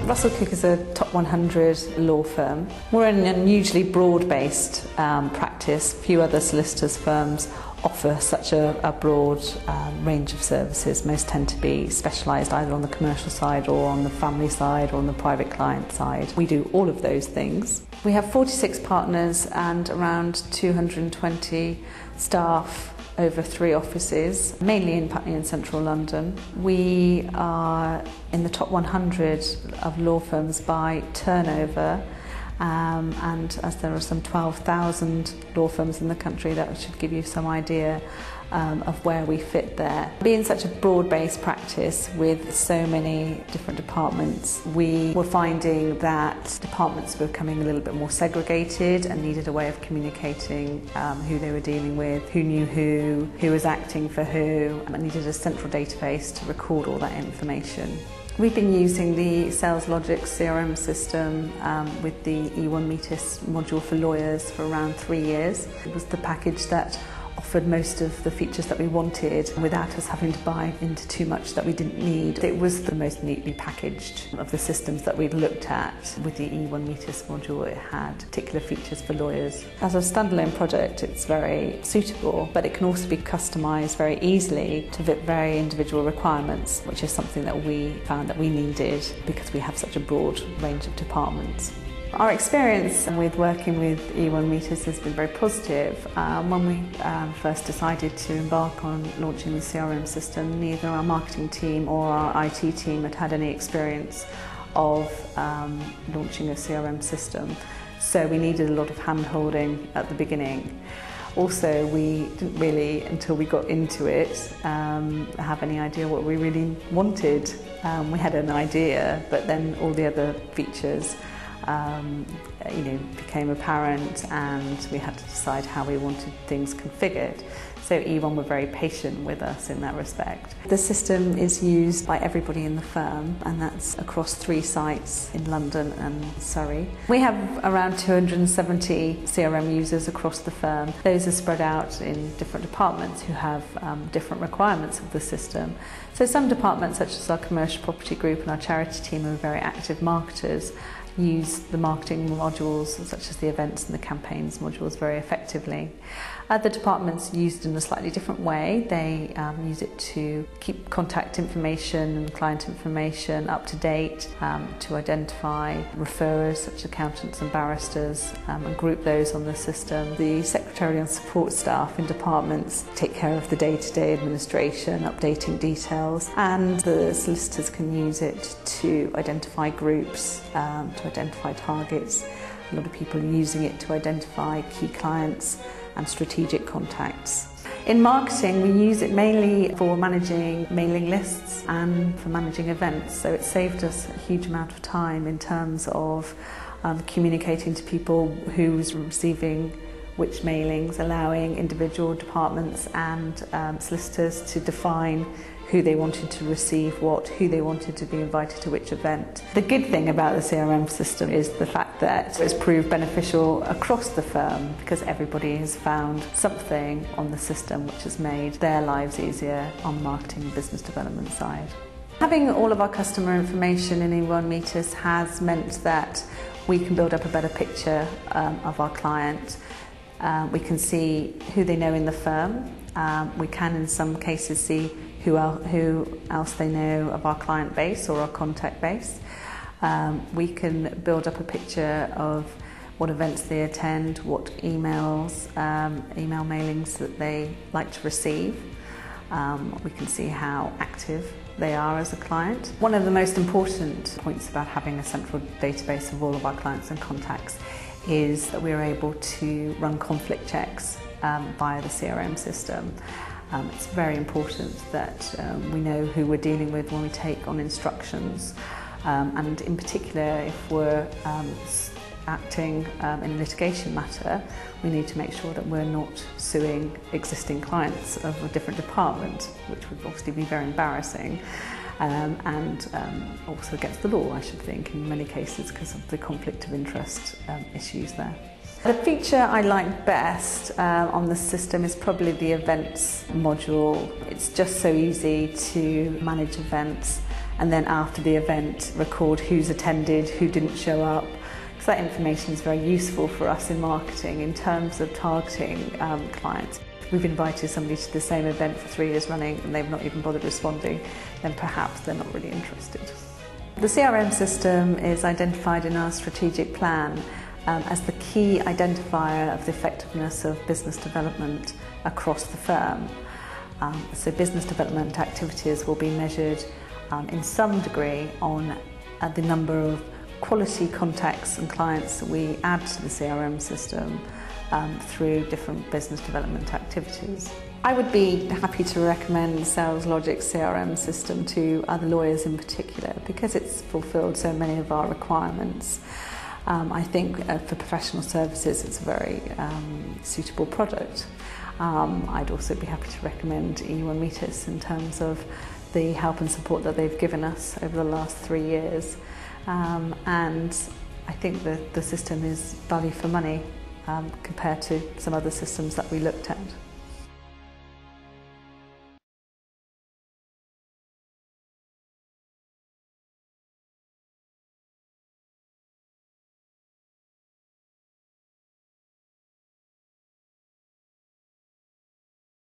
Russell Cooke is a top 100 law firm. We're an unusually broad-based practice. Few other solicitors firms offer such a broad range of services. Most tend to be specialised either on the commercial side or on the family side or on the private client side. We do all of those things. We have 46 partners and around 220 staff over 3 offices, mainly in Putney and central London. We are in the top 100 of law firms by turnover, and as there are some 12,000 law firms in the country, that should give you some idea of where we fit there. Being such a broad-based practice with so many different departments, we were finding that departments were becoming a little bit more segregated and needed a way of communicating who they were dealing with, who knew who was acting for who, and needed a central database to record all that information. We've been using the SalesLogix CRM system with the E1 Metis module for lawyers for around 3 years. It was the package that offered most of the features that we wanted without us having to buy into too much that we didn't need. It was the most neatly packaged of the systems that we'd looked at. With the E1 Metis module, it had particular features for lawyers. As a standalone project, it's very suitable, but it can also be customised very easily to fit very individual requirements, which is something that we found that we needed because we have such a broad range of departments. Our experience with working with E1 Metis has been very positive. When we first decided to embark on launching the CRM system, neither our marketing team or our IT team had any experience of launching a CRM system, so we needed a lot of hand-holding at the beginning. Also, we didn't really, until we got into it, have any idea what we really wanted. We had an idea, but then all the other features became apparent, and we had to decide how we wanted things configured. So E1 were very patient with us in that respect. The system is used by everybody in the firm, and that's across 3 sites in London and Surrey. We have around 270 CRM users across the firm. Those are spread out in different departments who have different requirements of the system. So some departments, such as our commercial property group and our charity team, are very active marketers, use the marketing modules such as the events and the campaigns modules very effectively. Other departments use it in a slightly different way. They use it to keep contact information and client information up to date, to identify referrers such as accountants and barristers, and group those on the system. The secretarial and support staff in departments take care of the day-to-day administration, updating details, and the solicitors can use it to identify groups, to identify targets. A lot of people are using it to identify key clients and strategic contacts. In marketing, we use it mainly for managing mailing lists and for managing events, so it saved us a huge amount of time in terms of communicating to people who's receiving which mailings, allowing individual departments and solicitors to define who they wanted to receive what, who they wanted to be invited to which event. The good thing about the CRM system is the fact that it's proved beneficial across the firm because everybody has found something on the system which has made their lives easier on the marketing and business development side. Having all of our customer information in E1 Metis has meant that we can build up a better picture of our client. We can see who they know in the firm. We can in some cases see who else they know of our client base or our contact base. We can build up a picture of what events they attend, what email mailings that they like to receive. We can see how active they are as a client. One of the most important points about having a central database of all of our clients and contacts is that we're able to run conflict checks via the CRM system. It's very important that we know who we're dealing with when we take on instructions, and in particular if we're acting in a litigation matter, we need to make sure that we're not suing existing clients of a different department, which would obviously be very embarrassing, and also against the law, I should think, in many cases because of the conflict of interest issues there. The feature I like best on the system is probably the events module. It's just so easy to manage events and then after the event record who's attended, who didn't show up. So that information is very useful for us in marketing in terms of targeting clients. If we've invited somebody to the same event for 3 years running and they've not even bothered responding, then perhaps they're not really interested. The CRM system is identified in our strategic plan as the key identifier of the effectiveness of business development across the firm. So business development activities will be measured in some degree on the number of quality contacts and clients that we add to the CRM system through different business development activities. I would be happy to recommend the SalesLogix CRM system to other lawyers in particular because it's fulfilled so many of our requirements. I think for professional services it's a very suitable product. I'd also be happy to recommend Metis in terms of the help and support that they've given us over the last 3 years. And I think that the system is value for money compared to some other systems that we looked at.